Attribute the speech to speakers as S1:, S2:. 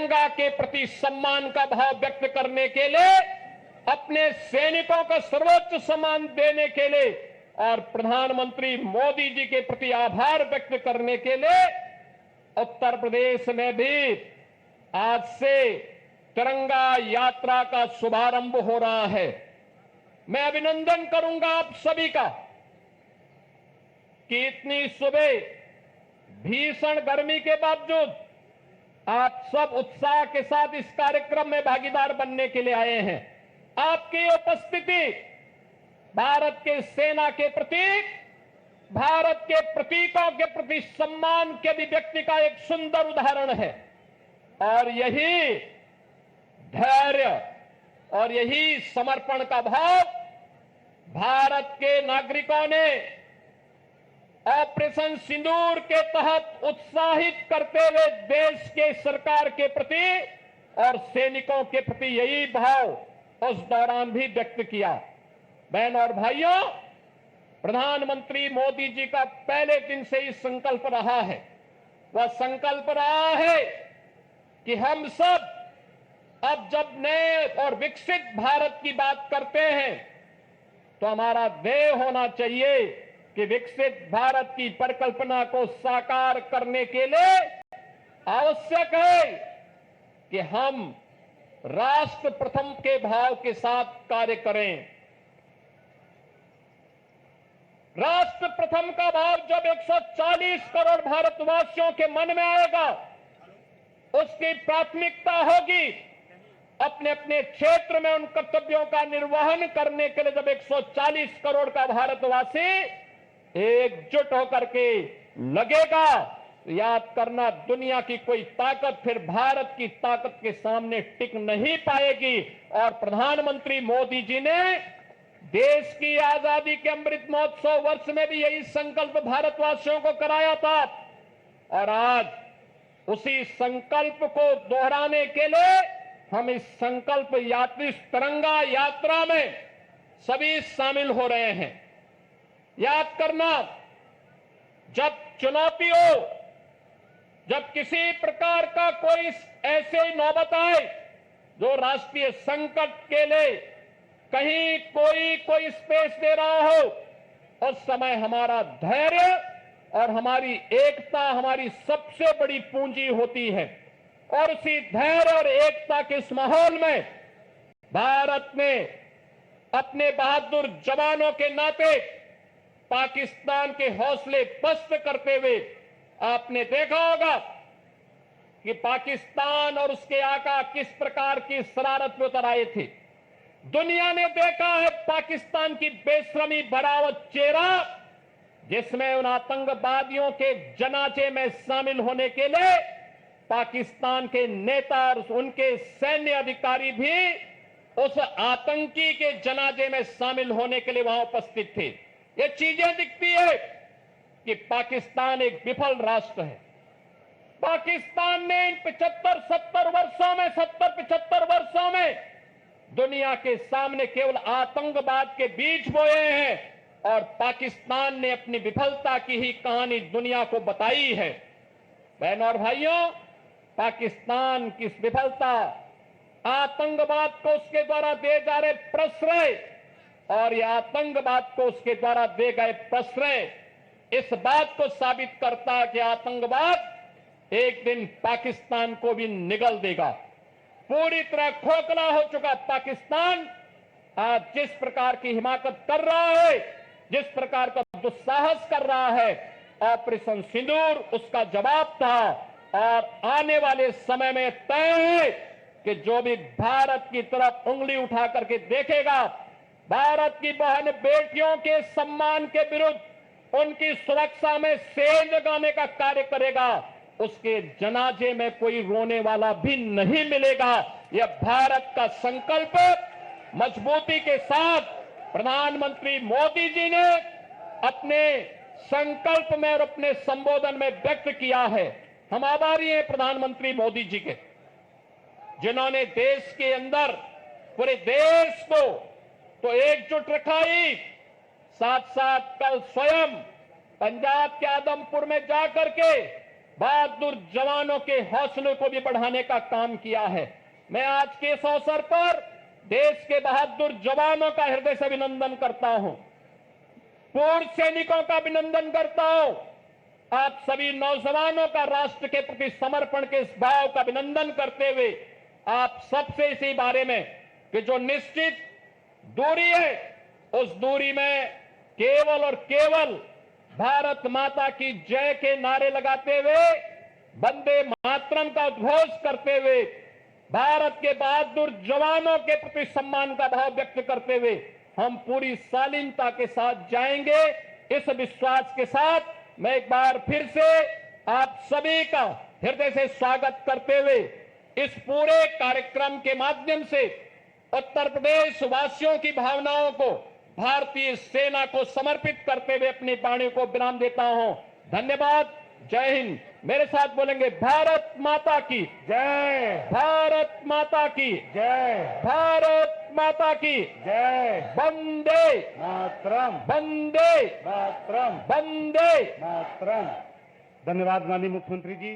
S1: तिरंगा के प्रति सम्मान का भाव व्यक्त करने के लिए, अपने सैनिकों को सर्वोच्च सम्मान देने के लिए और प्रधानमंत्री मोदी जी के प्रति आभार व्यक्त करने के लिए उत्तर प्रदेश में भी आज से तिरंगा यात्रा का शुभारंभ हो रहा है। मैं अभिनंदन करूंगा आप सभी का कि इतनी सुबह भीषण गर्मी के बावजूद आप सब उत्साह के साथ इस कार्यक्रम में भागीदार बनने के लिए आए हैं। आपकी उपस्थिति भारत के सेना के प्रतीक, भारत के प्रतीकों के प्रति सम्मान के अभिव्यक्ति का एक सुंदर उदाहरण है और यही धैर्य और यही समर्पण का भाव भारत के नागरिकों ने ऑपरेशन सिंदूर के तहत उत्साहित करते हुए देश के सरकार के प्रति और सैनिकों के प्रति यही भाव उस दौरान भी व्यक्त किया। बहन और भाइयों, प्रधानमंत्री मोदी जी का पहले दिन से ही संकल्प रहा है, वह संकल्प रहा है कि हम सब अब जब नए और विकसित भारत की बात करते हैं तो हमारा ध्येय होना चाहिए कि विकसित भारत की परिकल्पना को साकार करने के लिए आवश्यक है कि हम राष्ट्र प्रथम के भाव के साथ कार्य करें। राष्ट्र प्रथम का भाव जब 140 करोड़ भारतवासियों के मन में आएगा, उसकी प्राथमिकता होगी अपने अपने क्षेत्र में उन कर्तव्यों का निर्वहन करने के लिए। जब 140 करोड़ का भारतवासी एकजुट होकर के लगेगा, याद करना, दुनिया की कोई ताकत फिर भारत की ताकत के सामने टिक नहीं पाएगी। और प्रधानमंत्री मोदी जी ने देश की आजादी के अमृत महोत्सव वर्ष में भी यही संकल्प भारतवासियों को कराया था और आज उसी संकल्प को दोहराने के लिए हम इस संकल्प यात्री तिरंगा यात्रा में सभी शामिल हो रहे हैं। याद करना, जब चुनौती हो, जब किसी प्रकार का कोई ऐसे नौबत आए जो राष्ट्रीय संकट के लिए कहीं कोई स्पेस दे रहा हो, उस समय हमारा धैर्य और हमारी एकता हमारी सबसे बड़ी पूंजी होती है। और उसी धैर्य और एकता के इस माहौल में भारत ने अपने बहादुर जवानों के नाते पाकिस्तान के हौसले पस्त करते हुए, आपने देखा होगा कि पाकिस्तान और उसके आका किस प्रकार की शरारत में उतर आए थे। दुनिया ने देखा है पाकिस्तान की बेशर्मी भरा चेहरा, जिसमें उन आतंकवादियों के जनाजे में शामिल होने के लिए पाकिस्तान के नेता और उनके सैन्य अधिकारी भी उस आतंकी के जनाजे में शामिल होने के लिए वहां उपस्थित थे। ये चीजें दिखती है कि पाकिस्तान एक विफल राष्ट्र है। पाकिस्तान ने इन 75 वर्षों में दुनिया के सामने केवल आतंकवाद के बीज बोए हैं और पाकिस्तान ने अपनी विफलता की ही कहानी दुनिया को बताई है। बहनों और भाइयों, पाकिस्तान की विफलता, आतंकवाद को उसके द्वारा दिए जा रहे प्रश्रय और यह आतंकवाद को उसके द्वारा दिए गए प्रश्रय इस बात को साबित करता है कि आतंकवाद एक दिन पाकिस्तान को भी निगल देगा। पूरी तरह खोखला हो चुका पाकिस्तान आज जिस प्रकार की हिमाकत कर रहा है, जिस प्रकार का दुस्साहस कर रहा है, ऑपरेशन सिंदूर उसका जवाब था। और आने वाले समय में तय है कि जो भी भारत की तरफ उंगली उठा करके देखेगा, भारत की बहन बेटियों के सम्मान के विरुद्ध, उनकी सुरक्षा में सेंध लगाने का कार्य करेगा, उसके जनाजे में कोई रोने वाला भी नहीं मिलेगा। यह भारत का संकल्प मजबूती के साथ प्रधानमंत्री मोदी जी ने अपने संकल्प में और अपने संबोधन में व्यक्त किया है। हम आभारी हैं प्रधानमंत्री मोदी जी के, जिन्होंने देश के अंदर पूरे देश को तो एकजुट रखा ही, साथ साथ कल स्वयं पंजाब के आदमपुर में जाकर के बहादुर जवानों के हौसले को भी बढ़ाने का काम किया है। मैं आज के इस अवसर पर देश के बहादुर जवानों का हृदय से अभिनंदन करता हूं, पूर्व सैनिकों का अभिनंदन करता हूं, आप सभी नौजवानों का राष्ट्र के प्रति समर्पण के इस भाव का अभिनंदन करते हुए आप सबसे इसी बारे में कि जो निश्चित दूरी है उस दूरी में केवल और केवल भारत माता की जय के नारे लगाते हुए, वंदे मातरम का उद्घोष करते हुए, भारत के बहादुर जवानों के प्रति सम्मान का भाव व्यक्त करते हुए हम पूरी शालीनता के साथ जाएंगे। इस विश्वास के साथ मैं एक बार फिर से आप सभी का हृदय से स्वागत करते हुए इस पूरे कार्यक्रम के माध्यम से उत्तर प्रदेश वासियों की भावनाओं को भारतीय सेना को समर्पित करते हुए अपनी वाणी को विराम देता हूं। धन्यवाद। जय हिंद। मेरे साथ बोलेंगे भारत माता की
S2: जय,
S1: भारत माता की
S2: जय,
S1: भारत माता की
S2: जय,
S1: वंदे
S2: मातरम,
S1: वंदे
S2: मातरम,
S1: वंदे।
S2: मातरम। धन्यवाद माननीय मुख्यमंत्री जी।